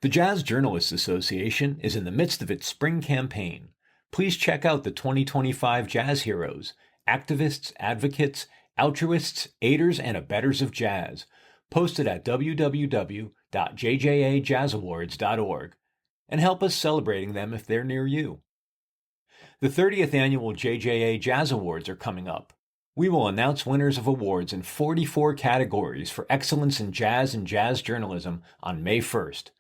The Jazz Journalists Association is in the midst of its spring campaign. Please check out the 2025 Jazz Heroes, activists, advocates, altruists, aiders, and abettors of jazz, posted at www.jjajazzawards.org, and help us celebrating them if they're near you. The 30th annual JJA Jazz Awards are coming up. We will announce winners of awards in 44 categories for excellence in jazz and jazz journalism on May 1st.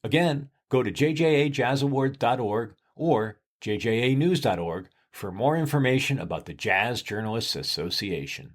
Again, go to jjajazzawards.org or jjanews.org for more information about the Jazz Journalists Association.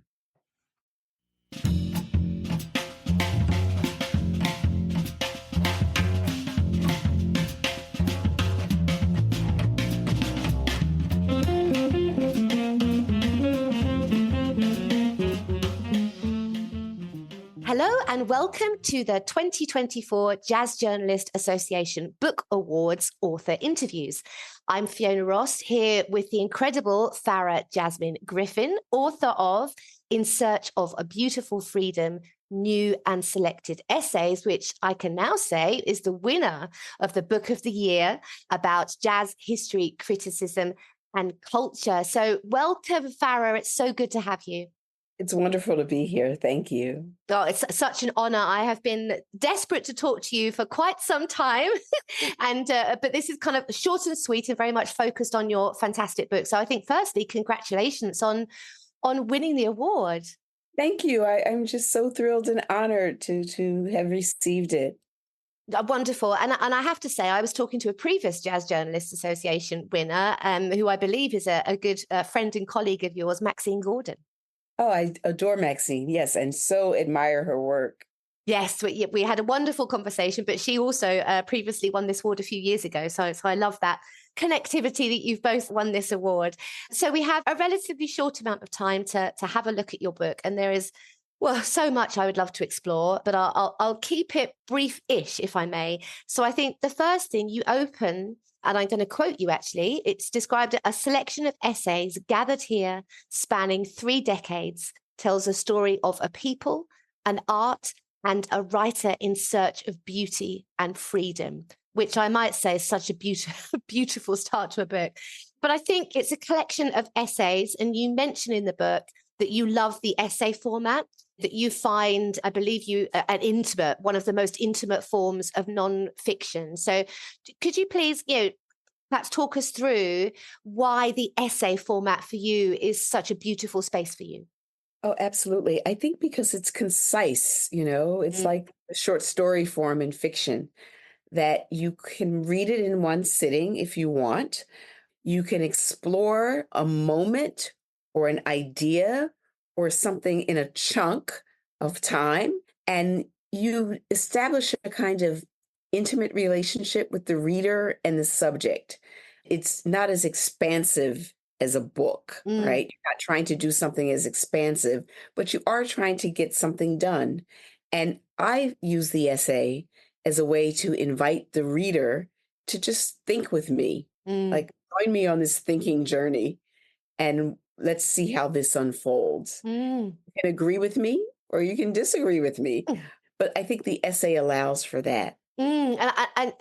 Hello and welcome to the 2024 Jazz Journalist Association Book Awards author interviews. I'm Fiona Ross here with the incredible Farah Jasmine Griffin, author of In Search of a Beautiful Freedom, New and Selected Essays, which I can now say is the winner of the Book of the Year about jazz history, criticism and culture. So welcome, Farah. It's so good to have you. It's wonderful to be here. Thank you. Oh, it's such an honor. I have been desperate to talk to you for quite some time. But this is kind of short and sweet and very much focused on your fantastic book. So I think firstly, congratulations on winning the award. Thank you. I'm just so thrilled and honored to have received it. Wonderful. And I have to say, I was talking to a previous Jazz Journalists Association winner, who I believe is a good friend and colleague of yours, Maxine Gordon. Oh, I adore Maxine. Yes, and so admire her work. Yes, we had a wonderful conversation, but she also previously won this award a few years ago. So I love that connectivity that you've both won this award. So we have a relatively short amount of time to have a look at your book. And there is, well, so much I would love to explore, but I'll keep it brief-ish, if I may. So I think the first thing you open, and I'm going to quote you actually, it's described a selection of essays gathered here spanning 3 decades, tells a story of a people, an art, and a writer in search of beauty and freedom, which I might say is such a beautiful start to a book. But I think it's a collection of essays, and you mention in the book that you love the essay format, that you find, I believe you, one of the most intimate forms of non-fiction. So could you please, perhaps talk us through why the essay format for you is such a beautiful space for you? Oh, absolutely. I think because it's concise, it's like a short story form in fiction that you can read it in one sitting if you want. You can explore a moment or an idea or something in a chunk of time, and you establish a kind of intimate relationship with the reader and the subject. It's not as expansive as a book, right? You're not trying to do something as expansive, but you are trying to get something done. And I use the essay as a way to invite the reader to just think with me, like join me on this thinking journey, and let's see how this unfolds. You can agree with me or you can disagree with me, but I think the essay allows for that. And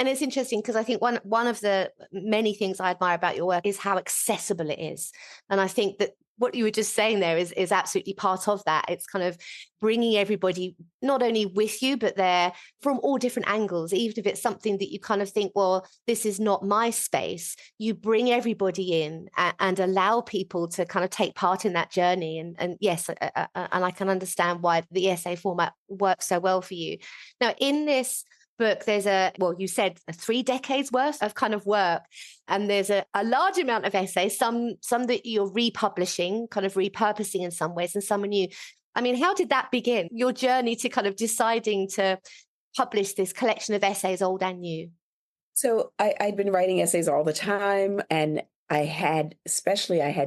it's interesting because I think one of the many things I admire about your work is how accessible it is. And I think that what you were just saying there is absolutely part of that. It's kind of bringing everybody not only with you, but they're from all different angles. Even if it's something that you kind of think, well, this is not my space, you bring everybody in and allow people to kind of take part in that journey. And yes, and I can understand why the essay format works so well for you. Now, in this book, there's you said 3 decades worth of kind of work, and there's a large amount of essays, some that you're republishing, kind of repurposing in some ways, and some are new. I mean, how did that begin, your journey to kind of deciding to publish this collection of essays, old and new? So I'd been writing essays all the time, and I had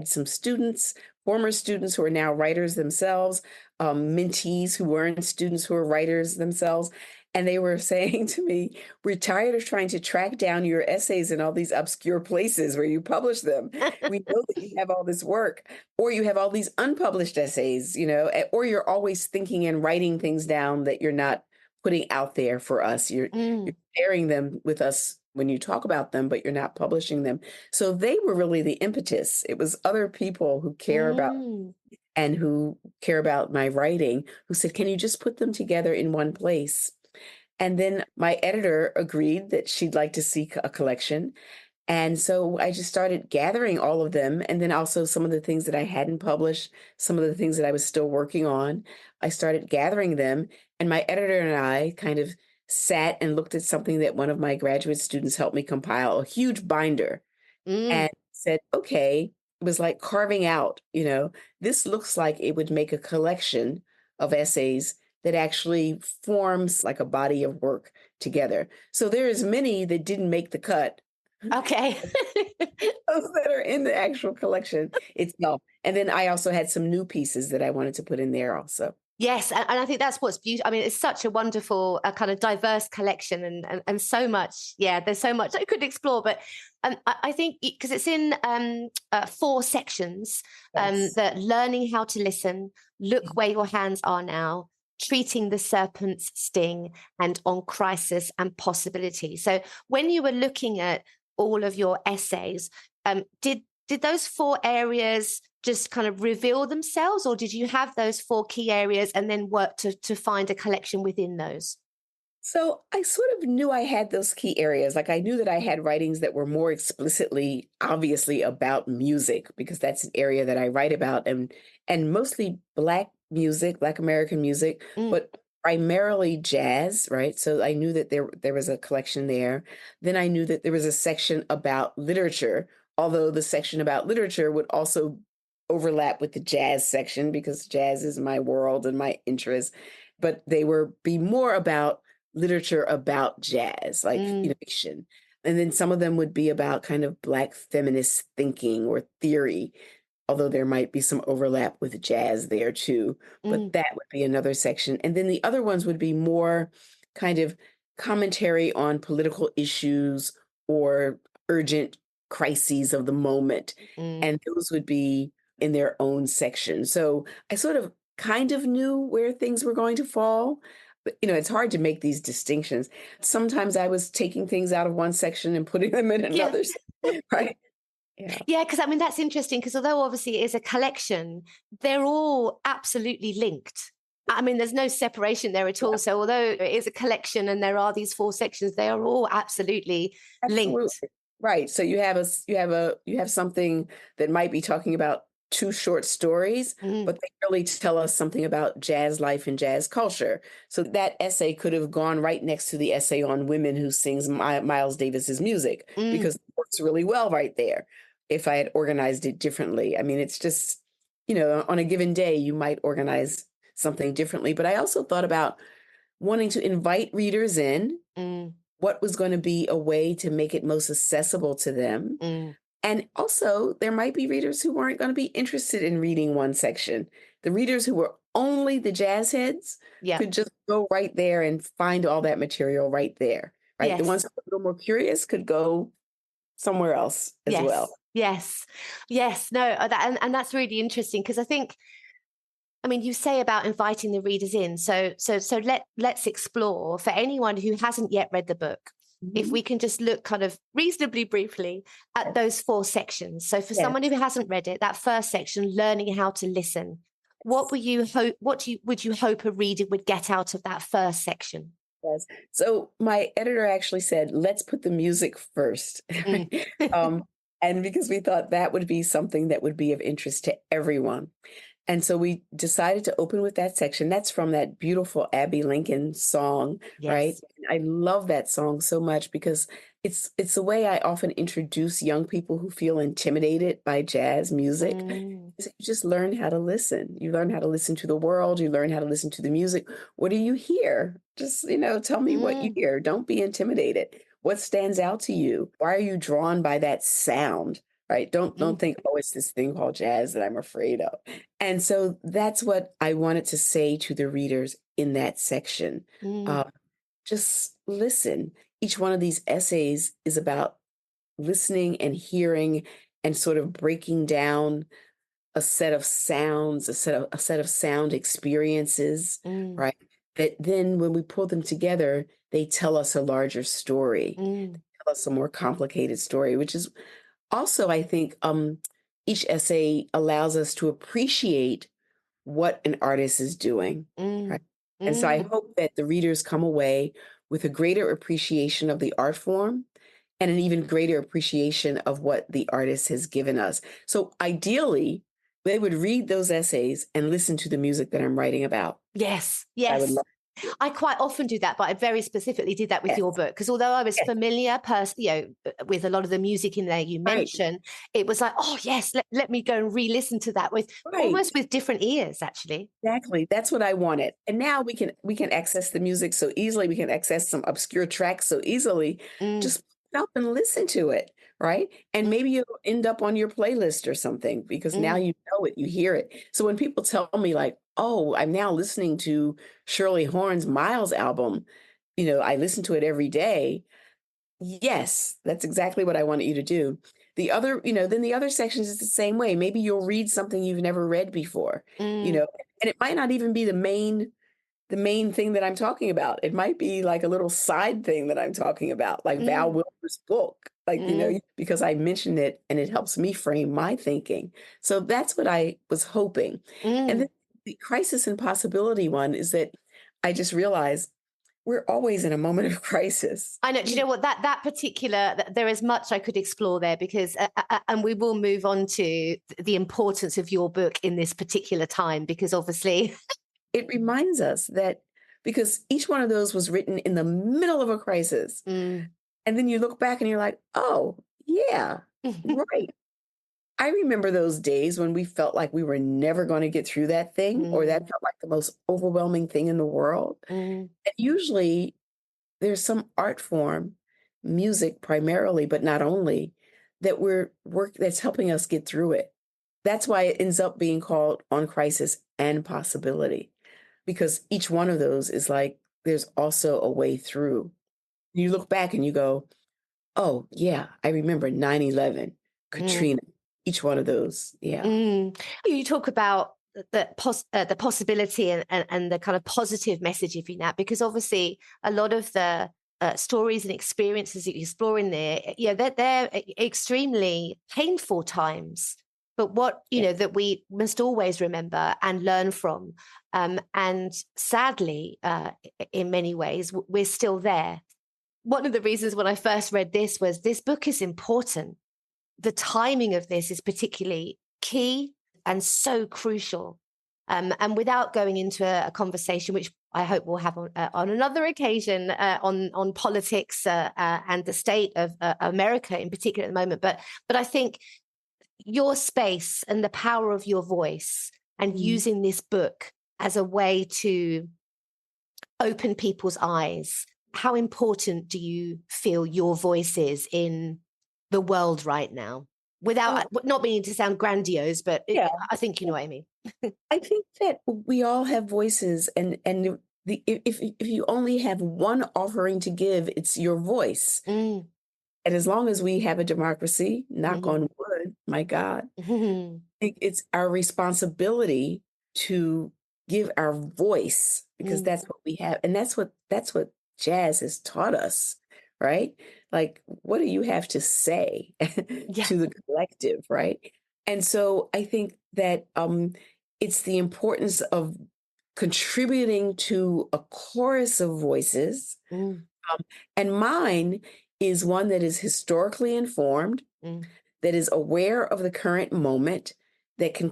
some students, former students who are now writers themselves, mentees who weren't students who are writers themselves. And they were saying to me, we're tired of trying to track down your essays in all these obscure places where you publish them. We know that you have all this work, or you have all these unpublished essays, or you're always thinking and writing things down that you're not putting out there for us. You're Mm. sharing them with us when you talk about them, but you're not publishing them. So they were really the impetus. It was other people who care about Mm. and who care about my writing who said, "Can you just put them together in one place?" And then my editor agreed that she'd like to see a collection. And so I just started gathering all of them. And then also some of the things that I hadn't published, some of the things that I was still working on. I started gathering them. And my editor and I kind of sat and looked at something that one of my graduate students helped me compile, a huge binder, Mm. and said, okay, it was like carving out, this looks like it would make a collection of essays that actually forms like a body of work together. So there is many that didn't make the cut. Okay. Those that are in the actual collection itself. And then I also had some new pieces that I wanted to put in there also. Yes, and I think that's what's beautiful. I mean, it's such a wonderful, kind of diverse collection, and so much. Yeah, there's so much I could explore, but I think because it's in 4 sections, Yes. that learning how to listen, look where your hands are now, treating the serpent's sting, and on crisis and possibility. So when you were looking at all of your essays, did those 4 areas just kind of reveal themselves, or did you have those 4 key areas and then work to find a collection within those? So I sort of knew I had those key areas. Like I knew that I had writings that were more explicitly, obviously about music, because that's an area that I write about, and mostly Black music, Black American music, Mm. but primarily jazz, right? So I knew that there was a collection there. Then I knew that there was a section about literature, although the section about literature would also overlap with the jazz section because jazz is my world and my interest. But they were be more about literature about jazz, like, Mm. fiction. And then some of them would be about kind of Black feminist thinking or theory, although there might be some overlap with jazz there too. But Mm. that would be another section. And then the other ones would be more kind of commentary on political issues or urgent crises of the moment. Mm. And those would be in their own section. So I sort of kind of knew where things were going to fall. But, it's hard to make these distinctions. Sometimes I was taking things out of one section and putting them in Yeah. another, right? Yeah. Yeah, because I mean that's interesting because although obviously it is a collection, they're all absolutely linked. I mean, there's no separation there at all. Yeah, So although it is a collection and there are these 4 sections, they are all absolutely linked. absolutely. Right. So you have something that might be talking about 2 short stories, Mm. but they really tell us something about jazz life and jazz culture. So that essay could have gone right next to the essay on women who sings Miles Davis's music Mm. because it works really well right there if I had organized it differently. I mean, it's just, on a given day, you might organize something differently. But I also thought about wanting to invite readers in, Mm. what was going to be a way to make it most accessible to them. Mm. And also, there might be readers who weren't going to be interested in reading one section. The readers who were only the jazz heads Yeah. could just go right there and find all that material right there, right? The Yes. ones who were a little more curious could go somewhere else as Yes. well. Yes. Yes. No, and that's really interesting because I mean, you say about inviting the readers in. So let's explore for anyone who hasn't yet read the book. If Mhm. we can just look kind of reasonably briefly at those 4 sections. So for Yes. someone who hasn't read it, that first section, learning how to listen. What would you hope? Would you hope a reader would get out of that first section? Yes. So my editor actually said, let's put the music first. Mm. um, and because we thought that would be something that would be of interest to everyone. And so we decided to open with that section. That's from that beautiful Abby Lincoln song, right? Yes. I love that song so much because it's the way I often introduce young people who feel intimidated by jazz music. Mm. Is you just learn how to listen. You learn how to listen to the world. You learn how to listen to the music. What do you hear? Just, tell me what you Mm. hear. Don't be intimidated. What stands out to you? Why are you drawn by that sound? Right? Don't Mm. think, oh, it's this thing called jazz that I'm afraid of. And so that's what I wanted to say to the readers in that section. Mm. Uh, just listen. Each one of these essays is about listening and hearing and sort of breaking down a set of sounds, a set of sound experiences, Mm. right? that then when we pull them together, they tell us a larger story, Mm, tell us a more complicated story, which is also, I think, each essay allows us to appreciate what an artist is doing, mm, right? And so I mm. hope that the readers come away with a greater appreciation of the art form and an even greater appreciation of what the artist has given us. So ideally, they would read those essays and listen to the music that I'm writing about. Yes, I would yes. love to. I quite often do that, but I very specifically did that with Yes, your book because although I was yes, familiar, with a lot of the music in there you right, mentioned, it was like, oh yes, let me go and re-listen to that with right. almost with different ears, actually. Exactly. That's what I wanted. And now we can access the music so easily. We can access some obscure tracks so easily. Mm, Just stop and listen to it, right? And mm, maybe you'll end up on your playlist or something because now mm, you know it, you hear it. So when people tell me like, "Oh, I'm now listening to Shirley Horn's Miles album," I listen to it every day. Yes, that's exactly what I wanted you to do. Then the other sections is the same way. Maybe you'll read something you've never read before, you mm, know, and it might not even be the main thing that I'm talking about. It might be like a little side thing that I'm talking about, like Val mm, Wilbur's book, like, mm, because I mentioned it and it helps me frame my thinking. So that's what I was hoping. And then mm. the crisis and possibility one is that I just realized we're always in a moment of crisis. I know. Do you know what that particular? There is much I could explore there because, and we will move on to the importance of your book in this particular time because obviously, It reminds us that because each one of those was written in the middle of a crisis. mm. And then you look back and you're like, oh, yeah, right. I remember those days when we felt like we were never going to get through that thing, or that Mm, felt like the most overwhelming thing in the world. mm, And usually there's some art form, music primarily, but not only, that's helping us get through it. That's why it ends up being called On Crisis and Possibility, because each one of those is like there's also a way through. You look back and you go, oh, yeah, I remember 9/11, mm, Katrina, each one of those. Yeah. mm. You talk about the possibility and the kind of positive message of that because obviously a lot of the stories and experiences that you explore in there, they're extremely painful times. But what Yeah. that we must always remember and learn from, and sadly, in many ways, we're still there. One of the reasons when I first read this book is important. The timing of this is particularly key and so crucial. And without going into a conversation, which I hope we'll have on another occasion on politics and the state of America in particular at the moment, but I think your space and the power of your voice and Mhm. using this book as a way to open people's eyes. How important do you feel your voice is in the world right now? Without Well, not meaning to sound grandiose, but yeah. I think you know what I mean. I think that we all have voices, and if you only have one offering to give, it's your voice. Mm, And as long as we have a democracy, knock mhm, on wood, my God, mhm, I think it's our responsibility to give our voice because mm. that's what we have, and that's what jazz has taught us, right? Like, what do you have to say Yeah. to the collective, right? And so I think that it's the importance of contributing to a chorus of voices, Mm, um, and mine is one that is historically informed, mm, that is aware of the current moment, that can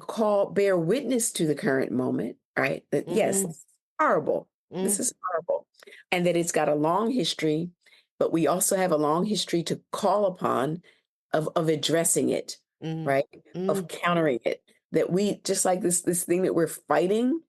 bear witness to the current moment, right? That yes, mm, this is horrible. This mm, is horrible. And that it's got a long history, but we also have a long history to call upon of addressing it, mm, right? Of mm, countering it. That we just like this thing that we're fighting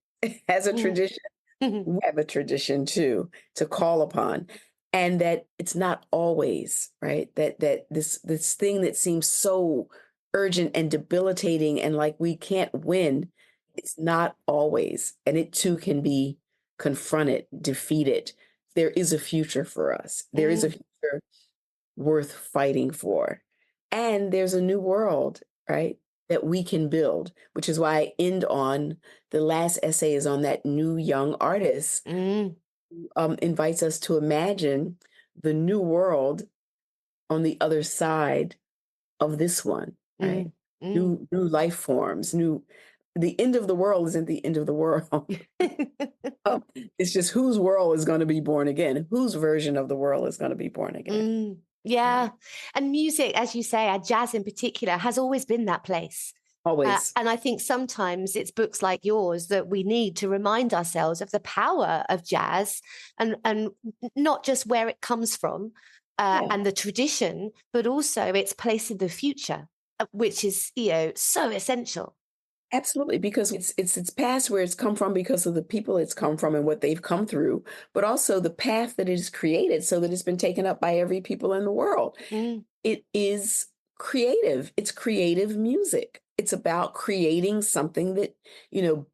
has a mm, tradition, mhm, we have a tradition too to call upon, and that it's not always right, that this thing that seems so urgent and debilitating and like we can't win, it's not always, and it too can be confronted, defeated. There is a future for us, there is a mm, future worth fighting for, and there's a new world, right, that we can build, which is why I end on the last essay is on that new young artist, Mm, invites us to imagine the new world on the other side of this one, right? mm, mm. New life forms, the end of the world isn't the end of the world. It's just whose world is going to be born again, whose version of the world is going to be born again. Yeah. And music, as you say, jazz in particular, has always been that place. Always. And I think sometimes it's books like yours that we need to remind ourselves of the power of jazz and not just where it comes from and the tradition, but also its place in the future, which is, so essential. Absolutely, because it's past where it's come from because of the people it's come from and what they've come through, but also the path that it is created so that it's been taken up by every people in the world. Mm, It is creative. It's creative music. It's about creating something that,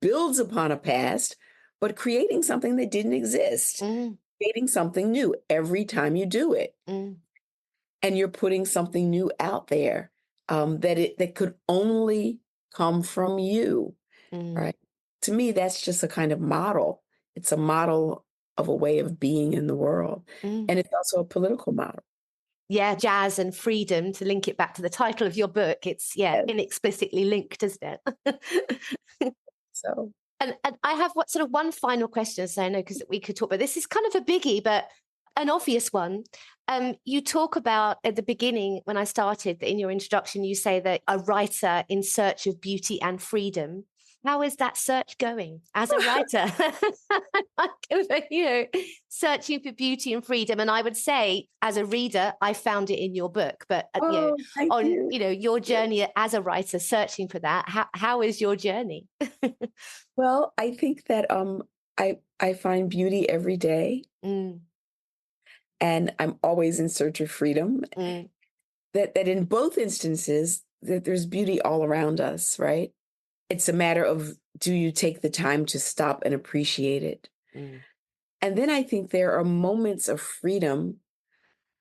builds upon a past, but creating something that didn't exist, mm, creating something new every time you do it. mm, And you're putting something new out there that could only come from you, mm, right? To me, that's just a kind of model. It's a model of a way of being in the world. mm. And it's also a political model. Yeah, jazz and freedom, to link it back to the title of your book. It's, Yes. inexplicitly linked, isn't it? So, And I have one final question, so I know because we could talk, but this is kind of a biggie, but an obvious one. You talk about at the beginning, when I started in your introduction, you say that a writer in search of beauty and freedom. How is that search going as a writer? Searching for beauty and freedom. And I would say, as a reader, I found it in your book. But thank on you. your journey as a writer, searching for that, how is your journey? Well, I think that I find beauty every day, Mm, and I'm always in search of freedom. mm, That in both instances, that there's beauty all around us, right? It's a matter of, do you take the time to stop and appreciate it? mm, And then I think there are moments of freedom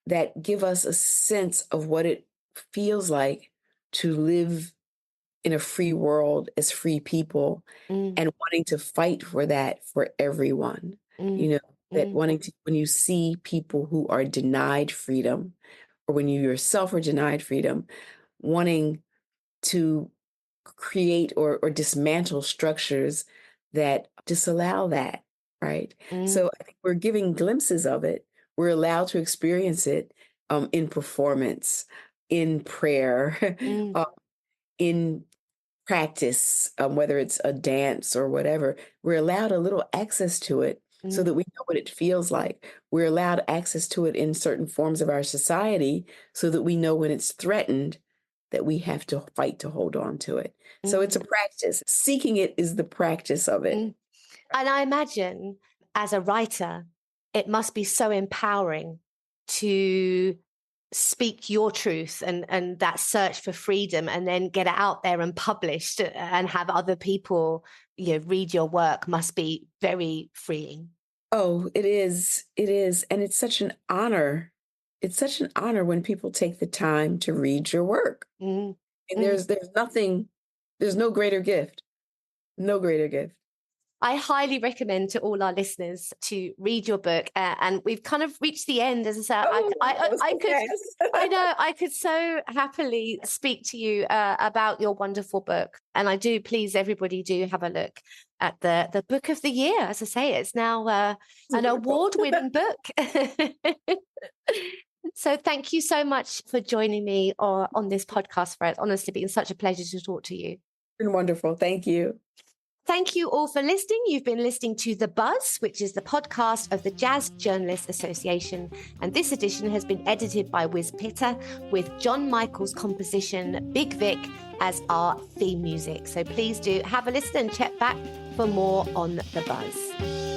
that give us a sense of what it feels like to live in a free world as free people, mm, and wanting to fight for that for everyone. mm, You know, that mm, wanting to, when you see people who are denied freedom, or when you yourself are denied freedom, wanting to create or dismantle structures that disallow that, right? mm, So I think we're giving glimpses of it. We're allowed to experience it in performance, in prayer, mm, uh, in practice, whether it's a dance or whatever. We're allowed a little access to it so mm, that we know what it feels like. We're allowed access to it in certain forms of our society so that we know when it's threatened, that we have to fight to hold on to it. So it's mm, a practice. Seeking it is the practice of it. mm. And I imagine as a writer, it must be so empowering to speak your truth and that search for freedom, and then get it out there and published and have other people read your work. Must be very freeing. Oh, it is. It is. And it's such an honor. It's such an honor when people take the time to read your work. Mm, And mm. there's no greater gift. No greater gift. I highly recommend to all our listeners to read your book. And we've kind of reached the end. As I said, I could so happily speak to you about your wonderful book. And I do, please, everybody do have a look at the book of the year. As I say, it's now an award-winning book. So thank you so much for joining me on this podcast, Farah. It's honestly been such a pleasure to talk to you. It's been wonderful. Thank you. Thank you all for listening. You've been listening to The Buzz, which is the podcast of the Jazz Journalists Association. And this edition has been edited by Wiz Pitter, with John Michael's composition Big Vic as our theme music. So please do have a listen and check back for more on The Buzz.